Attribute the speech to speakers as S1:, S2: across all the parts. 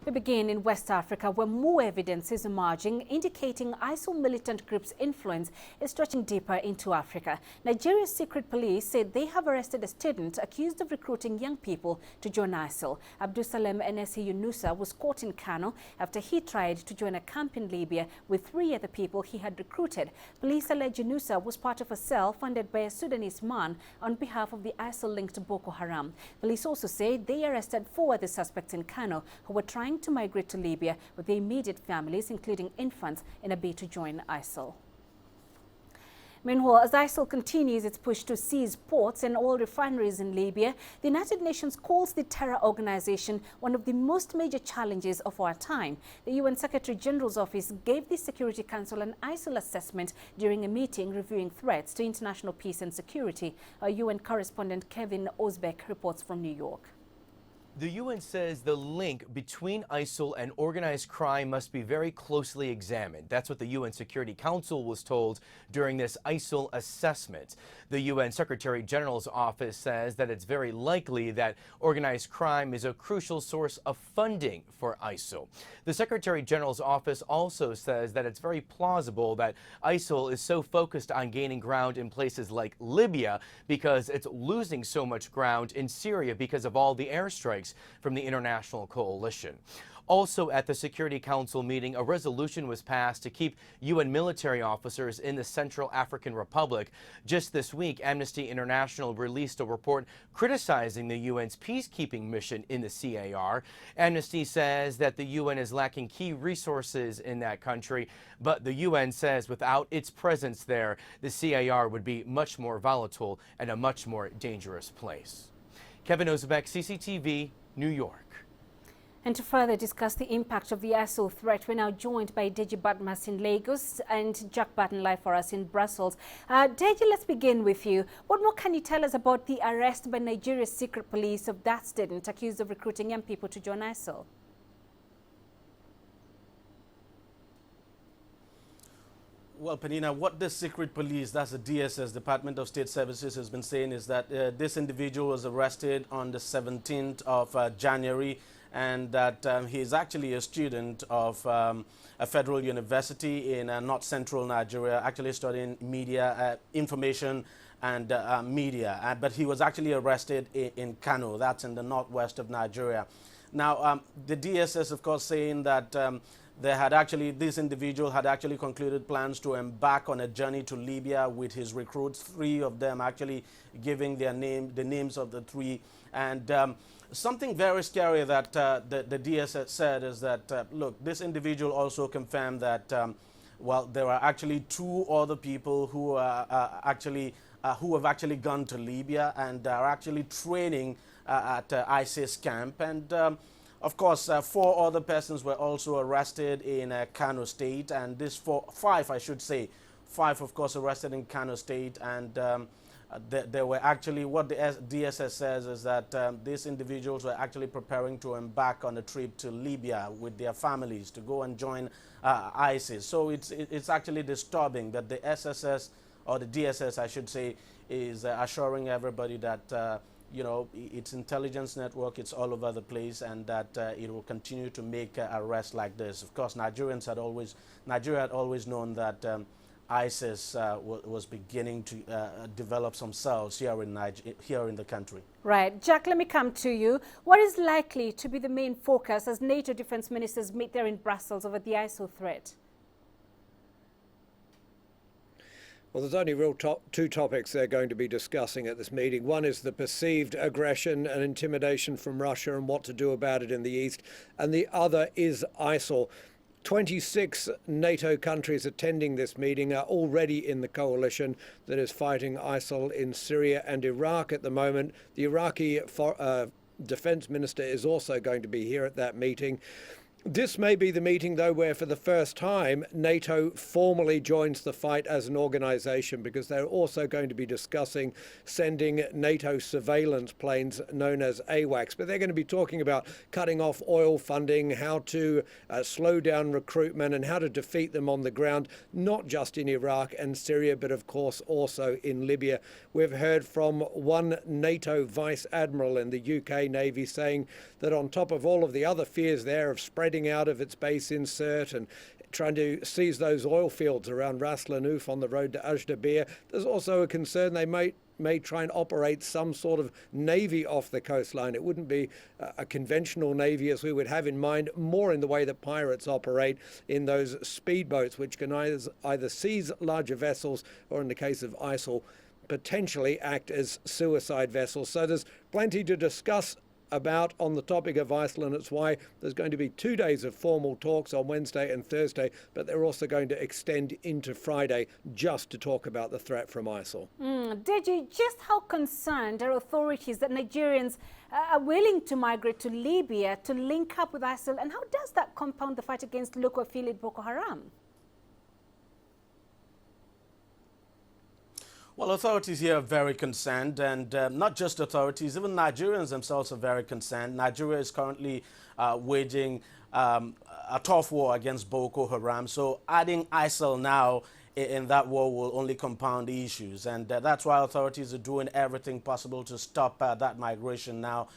S1: We begin in West Africa, where more evidence is emerging indicating ISIL militant groups' influence is stretching deeper into Africa. Nigeria's secret police said they have arrested a student accused of recruiting young people to join ISIL. Abdusalem Enesi Yunusa was caught in Kano after he tried to join a camp in Libya with 3 other people he had recruited. Police allege Yunusa was part of a cell funded by a Sudanese man on behalf of the ISIL-linked Boko Haram. Police also say they arrested 4 other suspects in Kano who were trying to migrate to Libya with their immediate families, including infants, in a bid to join ISIL. Meanwhile, as ISIL continues its push to seize ports and oil refineries in Libya, the United Nations calls the terror organization one of the most major challenges of our time. The UN Secretary General's office gave the Security Council an ISIL assessment during a meeting reviewing threats to international peace and security. Our UN Correspondent Kevin Ozebek reports from New York.
S2: The UN says the link between ISIL and organized crime must be very closely examined. That's what the UN Security Council was told during this ISIL assessment. The UN Secretary General's office says that it's very likely that organized crime is a crucial source of funding for ISIL. The Secretary General's office also says that it's very plausible that ISIL is so focused on gaining ground in places like Libya because it's losing so much ground in Syria because of all the airstrikes from the international coalition. Also at the Security Council meeting, a resolution was passed to keep UN military officers in the Central African Republic. Just this week, Amnesty International released a report criticizing the UN's peacekeeping mission in the CAR. Amnesty says that the UN is lacking key resources in that country, but the UN says without its presence there, the CAR would be much more volatile and a much more dangerous place. Kevin Ozebek, CCTV, New York.
S1: And to further discuss the impact of the ISIL threat, we're now joined by Deji Batmas in Lagos and Jack Barton live for us in Brussels. Deji, let's begin with you. What more can you tell us about the arrest by Nigeria's secret police of that student accused of recruiting young people to join ISIL?
S3: Well, Penina, what the secret police, that's the DSS, Department of State Services, has been saying is that this individual was arrested on the 17th of January and that he is actually a student of a federal university in North Central Nigeria, actually studying media, information and media. But he was actually arrested in Kano, that's in the northwest of Nigeria. Now, the DSS, of course, saying that this individual had actually concluded plans to embark on a journey to Libya with his recruits, 3 of them actually giving the names of the 3. And something very scary that the DSS said is that, look, this individual also confirmed that, well, there are actually 2 other people who are who have actually gone to Libya and are actually training at ISIS camp. And of course, 4 other persons were also arrested in Kano State, and this 5, I should say, 5, of course, arrested in Kano State, and they were actually, what the DSS says is that these individuals were actually preparing to embark on a trip to Libya with their families to go and join ISIS. So it's actually disturbing that the SSS, or the DSS, I should say, is assuring everybody that you know, its intelligence network, it's all over the place, and that it will continue to make arrests like this. Of course, Nigeria had always known that ISIS was beginning to develop some cells here in the country.
S1: Right. Jack, let me come to you. What is likely to be the main focus as NATO defense ministers meet there in Brussels over the ISIL threat?
S4: Well, there's only 2 topics they're going to be discussing at this meeting. One is the perceived aggression and intimidation from Russia and what to do about it in the east. And the other is ISIL. 26 NATO countries attending this meeting are already in the coalition that is fighting ISIL in Syria and Iraq at the moment. The Iraqi defense minister is also going to be here at that meeting. This may be the meeting, though, where for the first time NATO formally joins the fight as an organisation, because they're also going to be discussing sending NATO surveillance planes known as AWACS. But they're going to be talking about cutting off oil funding, how to slow down recruitment and how to defeat them on the ground, not just in Iraq and Syria, but of course also in Libya. We've heard from one NATO Vice Admiral in the UK Navy saying that on top of all of the other fears there of spreading out of its base in Sirte and trying to seize those oil fields around Ras Lanuf on the road to Ashdabir, there's also a concern they may try and operate some sort of navy off the coastline. It wouldn't be a conventional navy as we would have in mind, more in the way that pirates operate in those speedboats, which can either seize larger vessels or, in the case of ISIL, potentially act as suicide vessels. So there's plenty to discuss about on the topic of ISIL, and it's why there's going to be 2 days of formal talks on Wednesday and Thursday, but they're also going to extend into Friday just to talk about the threat from ISIL.
S1: Deji, just how concerned are authorities that Nigerians are willing to migrate to Libya to link up with ISIL, and how does that compound the fight against local affiliate Boko Haram?
S3: Well, authorities here are very concerned, and not just authorities, even Nigerians themselves are very concerned. Nigeria is currently waging a tough war against Boko Haram, so adding ISIL now in that war will only compound the issues, and that's why authorities are doing everything possible to stop that migration now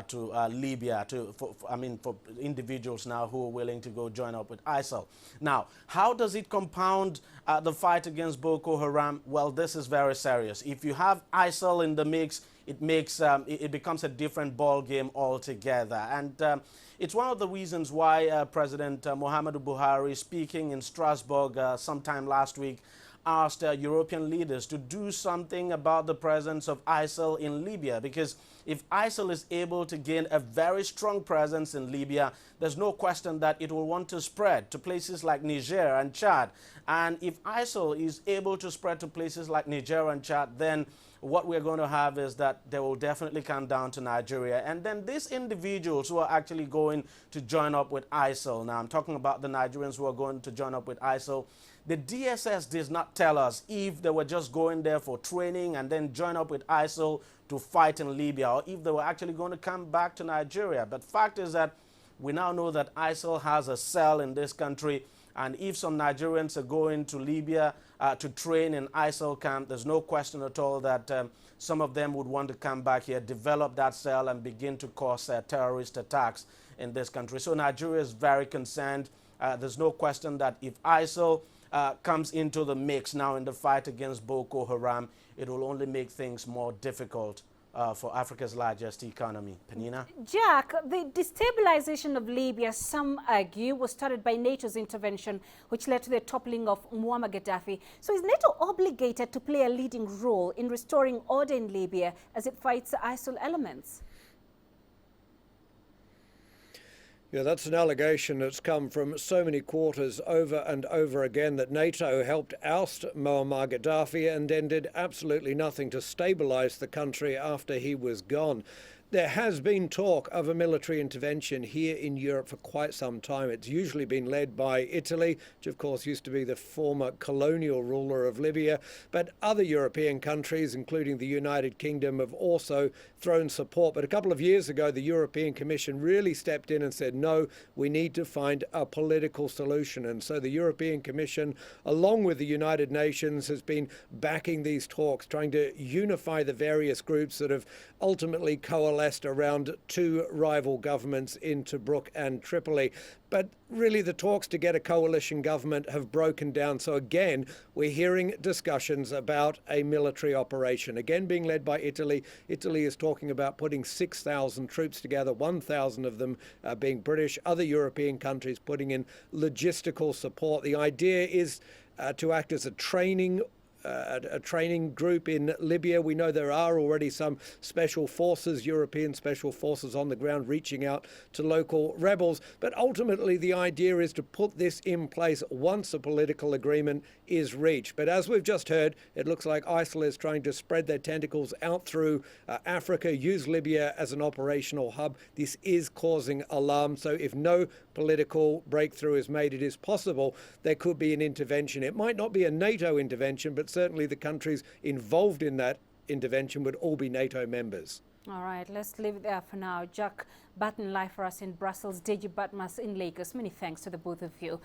S3: to Libya, for individuals now who are willing to go join up with ISIL. Now, how does it compound the fight against Boko Haram? Well, this is very serious. If you have ISIL in the mix, it becomes a different ball game altogether, and it's one of the reasons why President Muhammadu Buhari, speaking in Strasbourg sometime last week, asked European leaders to do something about the presence of ISIL in Libya, because if ISIL is able to gain a very strong presence in Libya, there's no question that it will want to spread to places like Niger and Chad. And if ISIL is able to spread to places like Niger and Chad, then what we're going to have is that they will definitely come down to Nigeria. And then these individuals who are actually going to join up with ISIL, now I'm talking about the Nigerians who are going to join up with ISIL, the DSS does not tell us if they were just going there for training and then join up with ISIL to fight in Libya, or if they were actually going to come back to Nigeria. But fact is that we now know that ISIL has a cell in this country, and if some Nigerians are going to Libya to train in ISIL camp, there's no question at all that some of them would want to come back here, develop that cell, and begin to cause terrorist attacks in this country. So Nigeria is very concerned. There's no question that if ISIL comes into the mix now in the fight against Boko Haram, it will only make things more difficult for Africa's largest economy. Penina?
S1: Jack, the destabilization of Libya, some argue, was started by NATO's intervention, which led to the toppling of Muammar Gaddafi. So is NATO obligated to play a leading role in restoring order in Libya as it fights ISIL elements?
S4: Yeah, that's an allegation that's come from so many quarters over and over again, that NATO helped oust Muammar Gaddafi and then did absolutely nothing to stabilize the country after he was gone. There has been talk of a military intervention here in Europe for quite some time. It's usually been led by Italy, which of course used to be the former colonial ruler of Libya. But other European countries, including the United Kingdom, have also thrown support. But a couple of years ago, the European Commission really stepped in and said, no, we need to find a political solution. And so the European Commission, along with the United Nations, has been backing these talks, trying to unify the various groups that have ultimately coalesced around two rival governments in Tobruk and Tripoli. But really the talks to get a coalition government have broken down. So again, we're hearing discussions about a military operation, again being led by Italy. Italy is talking about putting 6,000 troops together, 1,000 of them being British, other European countries putting in logistical support. The idea is to act as a training a training group in Libya. We know there are already some special forces, European special forces on the ground reaching out to local rebels. But ultimately, the idea is to put this in place once a political agreement is reached. But as we've just heard, it looks like ISIL is trying to spread their tentacles out through Africa, use Libya as an operational hub. This is causing alarm. So if no political breakthrough is made, it is possible there could be an intervention. It might not be a NATO intervention, but certainly the countries involved in that intervention would all be NATO members.
S1: All right, let's leave it there for now. Jack Button live for us in Brussels, Deji Batmas in Lagos. Many thanks to the both of you.